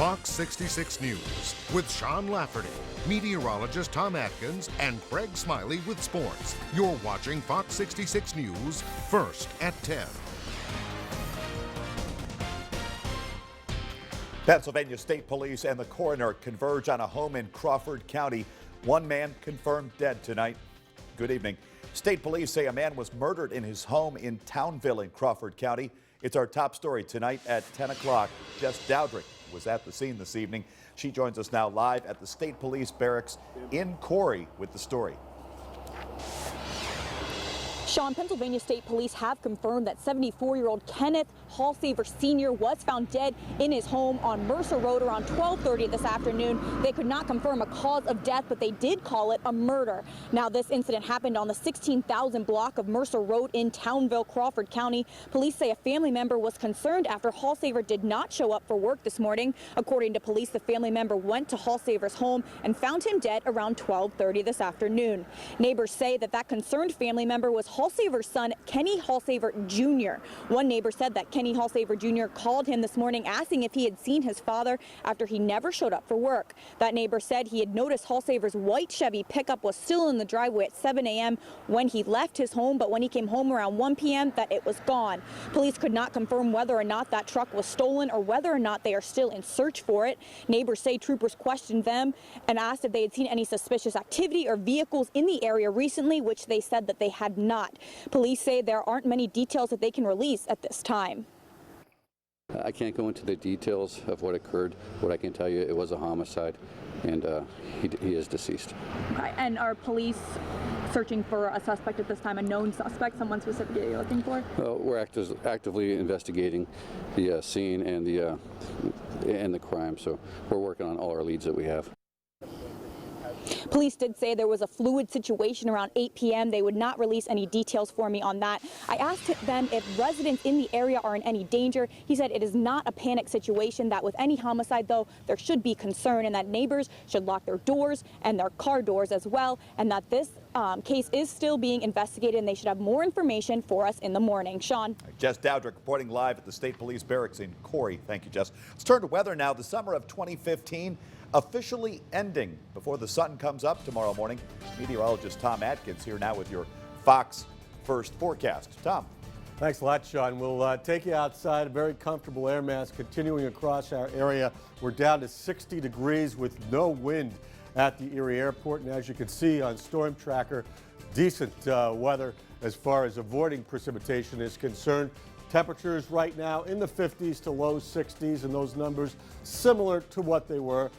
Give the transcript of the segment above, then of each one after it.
Fox 66 News with Sean Lafferty, meteorologist Tom Atkins, and Craig Smiley with sports. You're watching Fox 66 News first at 10. Pennsylvania State Police and the coroner converge on a home in Crawford County. One man confirmed dead tonight. Good evening. State police say a man was murdered in his home in Townville in Crawford County. It's our top story tonight at 10 o'clock. Jess Dowdrick was at the scene this evening. She joins us now live at the State Police Barracks in Corey with the story. Sean, Pennsylvania State Police have confirmed that 74-year-old Kenneth Hallsaver Sr. was found dead in his home on Mercer Road around 12:30 this afternoon. They could not confirm a cause of death, but they did call it a murder. Now, this incident happened on the 16,000 block of Mercer Road in Townville, Crawford County. Police say a family member was concerned after Hallsaver did not show up for work this morning. According to police, the family member went to Hallsaver's home and found him dead around 12:30 this afternoon. Neighbors say that concerned family member was Hallsaver's son, Kenny Hallsaver Jr. One neighbor said that Kenny Hallsaver Jr. called him this morning asking if he had seen his father after he never showed up for work. That neighbor said he had noticed Hallsaver's white Chevy pickup was still in the driveway at 7 a.m. when he left his home, but when he came home around 1 p.m. that it was gone. Police could not confirm whether or not that truck was stolen or whether or not they are still in search for it. Neighbors say troopers questioned them and asked if they had seen any suspicious activity or vehicles in the area recently, which they said that they had not. Police say there aren't many details that they can release at this time. I can't go into the details of what occurred. What I can tell you, it was a homicide, and he is deceased. Okay. And are police searching for a suspect at this time, a known suspect, someone specifically you're looking for? Well, we're actively investigating the scene and the crime, so we're working on all our leads that we have. Police did say there was a fluid situation around 8 p.m. They would not release any details for me on that. I asked them if residents in the area are in any danger. He said it is not a panic situation, that with any homicide, though, there should be concern, and that neighbors should lock their doors and their car doors as well, and that this case is still being investigated, and they should have more information for us in the morning. Sean. Jess Dowdrick reporting live at the State Police Barracks in Corey. Thank you, Jess. Let's turn to weather now. The summer of 2015 officially ending before the sun comes up tomorrow morning. Meteorologist Tom Atkins here now with your Fox First forecast. Tom. Thanks a lot, Sean. We'll take you outside. A very comfortable air mass continuing across our area. We're down to 60 degrees with no wind at the Erie Airport. And as you can see on Storm Tracker, decent weather as far as avoiding precipitation is concerned. Temperatures right now in the 50s to low 60s, and those numbers similar to what they were,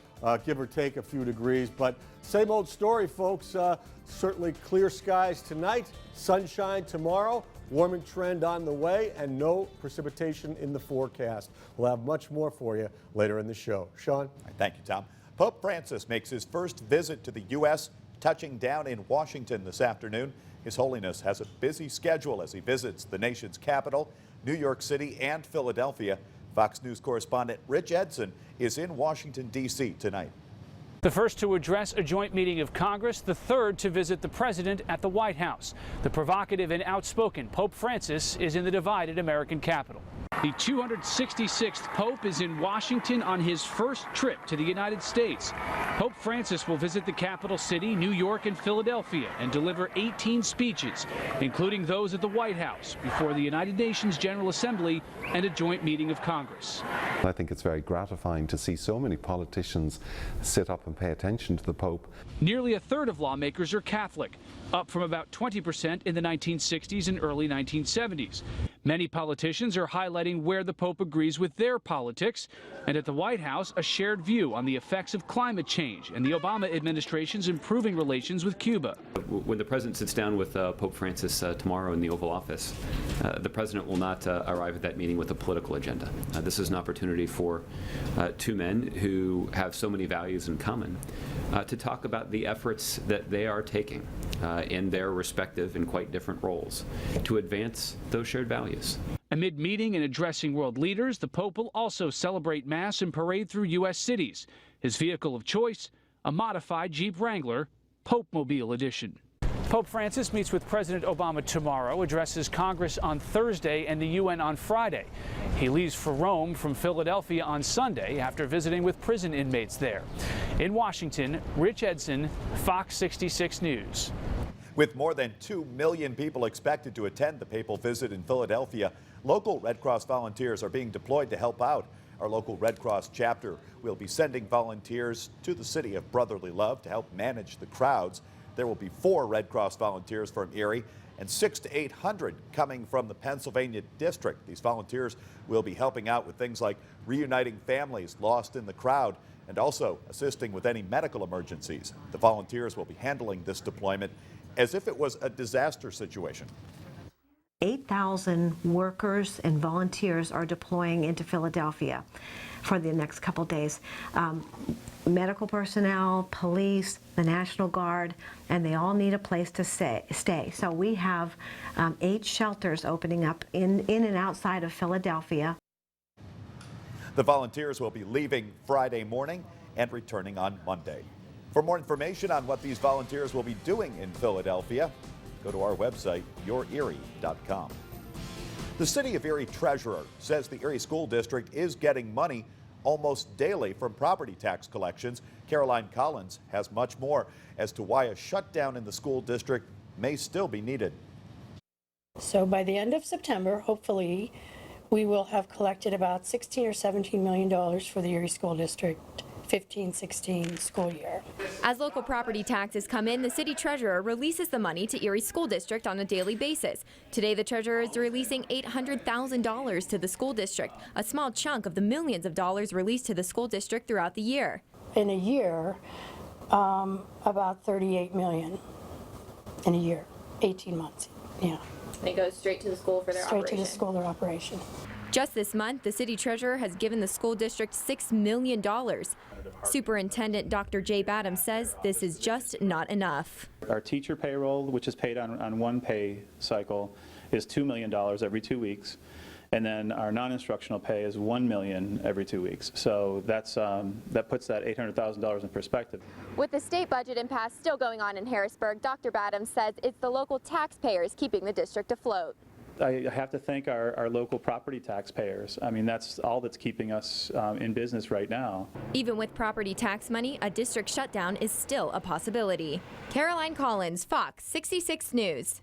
give or take a few degrees. But same old story, folks. Certainly clear skies tonight, sunshine tomorrow, warming trend on the way, and no precipitation in the forecast. We'll have much more for you later in the show. Sean? Thank you, Tom. Pope Francis makes his first visit to the U.S., touching down in Washington this afternoon. His Holiness has a busy schedule as he visits the nation's capital, New York City and Philadelphia. Fox News correspondent Rich Edson is in Washington, D.C. tonight. The first to address a joint meeting of Congress, the third to visit the president at the White House. The provocative and outspoken Pope Francis is in the divided American capital. The 266th Pope is in Washington on his first trip to the United States. Pope Francis will visit the capital city, New York and Philadelphia, and deliver 18 speeches, including those at the White House, before the United Nations General Assembly and a joint meeting of Congress. I think it's very gratifying to see so many politicians sit up and pay attention to the Pope. Nearly a third of lawmakers are Catholic, up from about 20% in the 1960s and early 1970s. Many politicians are highlighting where the Pope agrees with their politics, and at the White House, a shared view on the effects of climate change and the Obama administration's improving relations with Cuba. When the president sits down with Pope Francis tomorrow in the Oval Office, the president will not arrive at that meeting with a political agenda. This is an opportunity for two men who have so many values in common to talk about the efforts that they are taking in their respective and quite different roles to advance those shared values. Amid meeting and addressing world leaders, the Pope will also celebrate Mass and parade through U.S. cities. His vehicle of choice, a modified Jeep Wrangler, Pope Mobile Edition. Pope Francis meets with President Obama tomorrow, addresses Congress on Thursday and the UN on Friday. He leaves for Rome from Philadelphia on Sunday after visiting with prison inmates there. In Washington, Rich Edson, Fox 66 News. With more than 2 million people expected to attend the papal visit in Philadelphia, local Red Cross volunteers are being deployed to help out. Our local Red Cross chapter will be sending volunteers to the city of brotherly love to help manage the crowds. There will be 4 Red Cross volunteers from Erie and 600 to 800 coming from the Pennsylvania district. These volunteers will be helping out with things like reuniting families lost in the crowd and also assisting with any medical emergencies. The volunteers will be handling this deployment as if it was a disaster situation. 8,000 workers and volunteers are deploying into Philadelphia for the next couple days. Medical personnel, police, the National Guard, and they all need a place to stay. So we have 8 shelters opening up in and outside of Philadelphia. The volunteers will be leaving Friday morning and returning on Monday. For more information on what these volunteers will be doing in Philadelphia, go to our website, yourerie.com. The City of Erie treasurer says the Erie School District is getting money almost daily from property tax collections. Caroline Collins has much more as to why a shutdown in the school district may still be needed. So by the end of September, hopefully, we will have collected about $16 or $17 million for the Erie School District 15-16 school year. As local property taxes come in, the city treasurer releases the money to Erie School District on a daily basis. Today, the treasurer is releasing $800,000 to the school district, a small chunk of the millions of dollars released to the school district throughout the year. In a year, about $38 million in a year, 18 months, yeah. And it goes straight to the school for their operation. Straight to the school, their operation. Just this month, the city treasurer has given the school district $6 million. Superintendent Dr. Jay Badham says this is just not enough. Our teacher payroll, which is paid on one pay cycle, is $2 million every 2 weeks. And then our non-instructional pay is $1 million every 2 weeks. So that puts that $800,000 in perspective. With the state budget impasse still going on in Harrisburg, Dr. Badham says it's the local taxpayers keeping the district afloat. I have to thank our local property taxpayers. I mean, that's all that's keeping us in business right now. Even with property tax money, a district shutdown is still a possibility. Caroline Collins, Fox 66 News.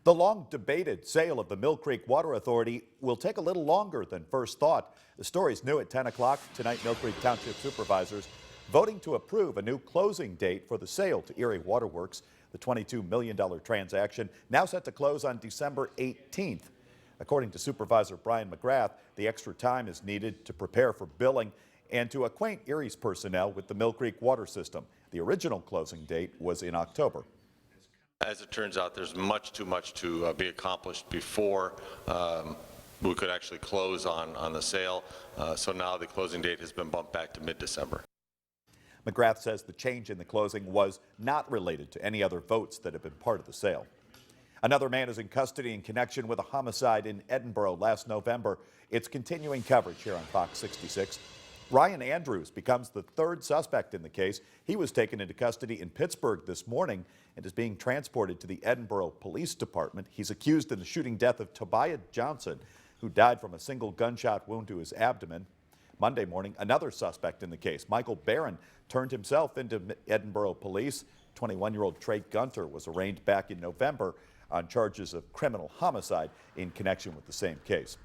The long-debated sale of the Mill Creek Water Authority will take a little longer than first thought. The story's new at 10 o'clock tonight. Mill Creek Township supervisors voting to approve a new closing date for the sale to Erie Waterworks. The $22 million transaction now set to close on December 18th. According to Supervisor Brian McGrath, the extra time is needed to prepare for billing and to acquaint Erie's personnel with the Mill Creek water system. The original closing date was in October. As it turns out, there's too much to be accomplished before we could actually close on the sale. So now the closing date has been bumped back to mid-December. McGrath says the change in the closing was not related to any other votes that have been part of the sale. Another man is in custody in connection with a homicide in Edinboro last November. It's continuing coverage here on Fox 66. Ryan Andrews becomes the 3rd suspect in the case. He was taken into custody in Pittsburgh this morning and is being transported to the Edinboro Police Department. He's accused in the shooting death of Tobiah Johnson, who died from a single gunshot wound to his abdomen. Monday morning, another suspect in the case, Michael Barron, turned himself into Edinboro police. 21-year-old Trey Gunter was arraigned back in November on charges of criminal homicide in connection with the same case.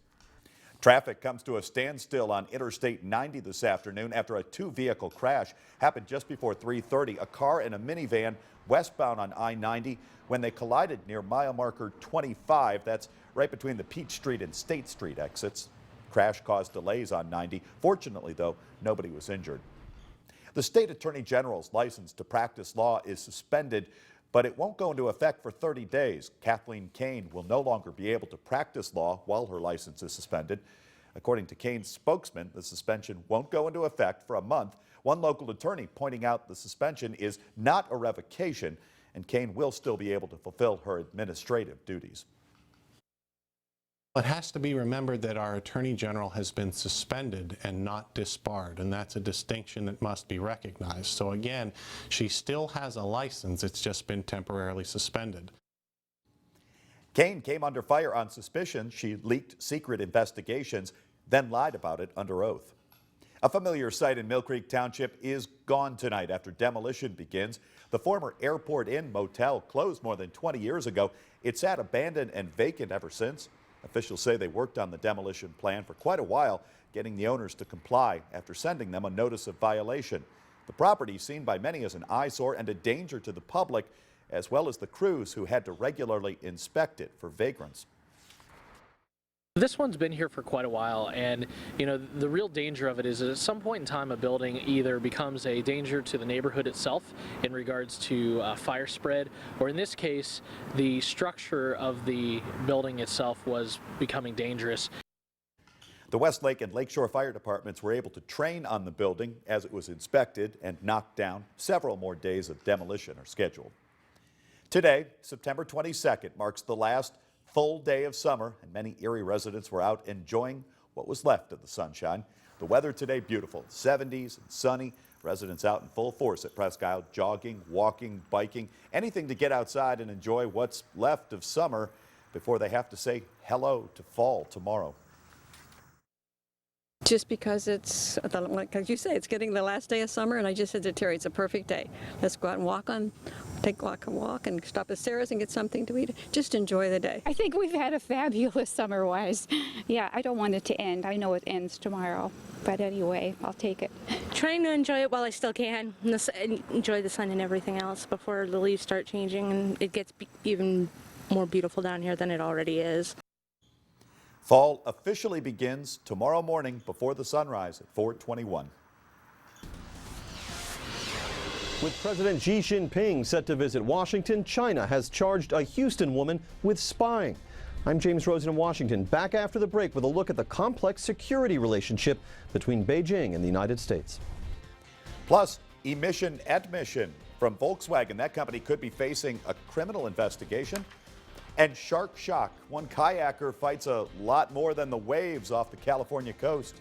Traffic comes to a standstill on Interstate 90 this afternoon after a 2-vehicle crash happened just before 3:30. A car and a minivan westbound on I-90 when they collided near mile marker 25. That's right between the Peach Street and State Street exits. Crash caused delays on 90. Fortunately, though, nobody was injured. The state attorney general's license to practice law is suspended, but it won't go into effect for 30 days. Kathleen Kane will no longer be able to practice law while her license is suspended. According to Kane's spokesman, the suspension won't go into effect for a month. One local attorney pointing out the suspension is not a revocation, and Kane will still be able to fulfill her administrative duties. It has to be remembered that our Attorney General has been suspended and not disbarred, and that's a distinction that must be recognized. So again, she still has a license, it's just been temporarily suspended. Kane came under fire on suspicion she leaked secret investigations, then lied about it under oath. A familiar site in Mill Creek Township is gone tonight after demolition begins. The former Airport Inn motel closed more than 20 years ago. It's sat abandoned and vacant ever since. Officials say they worked on the demolition plan for quite a while, getting the owners to comply after sending them a notice of violation. The property is seen by many as an eyesore and a danger to the public, as well as the crews who had to regularly inspect it for vagrants. This one's been here for quite a while, and the real danger of it is at some point in time a building either becomes a danger to the neighborhood itself in regards to fire spread, or in this case the structure of the building itself was becoming dangerous. The Westlake and Lakeshore Fire Departments were able to train on the building as it was inspected and knocked down. Several more days of demolition are scheduled. Today, September 22nd, marks the last full day of summer, and many Erie residents were out enjoying what was left of the sunshine. The weather today beautiful, 70s and sunny. Residents out in full force at Presque Isle, jogging, walking, biking, anything to get outside and enjoy what's left of summer before they have to say hello to fall tomorrow. Just because it's, like you say, it's getting the last day of summer, and I just said to Terry, it's a perfect day. Let's go out and take a walk and stop at Sarah's and get something to eat. Just enjoy the day. I think we've had a fabulous summer-wise. Yeah, I don't want it to end. I know it ends tomorrow, but anyway, I'll take it. Trying to enjoy it while I still can. Enjoy the sun and everything else before the leaves start changing and it gets even more beautiful down here than it already is. Fall officially begins tomorrow morning before the sunrise at 4:21. With President Xi Jinping set to visit Washington, China has charged a Houston woman with spying. I'm James Rosen in Washington, back after the break with a look at the complex security relationship between Beijing and the United States. Plus, emission admission from Volkswagen. That company could be facing a criminal investigation. And shark shock. One kayaker fights a lot more than the waves off the California coast.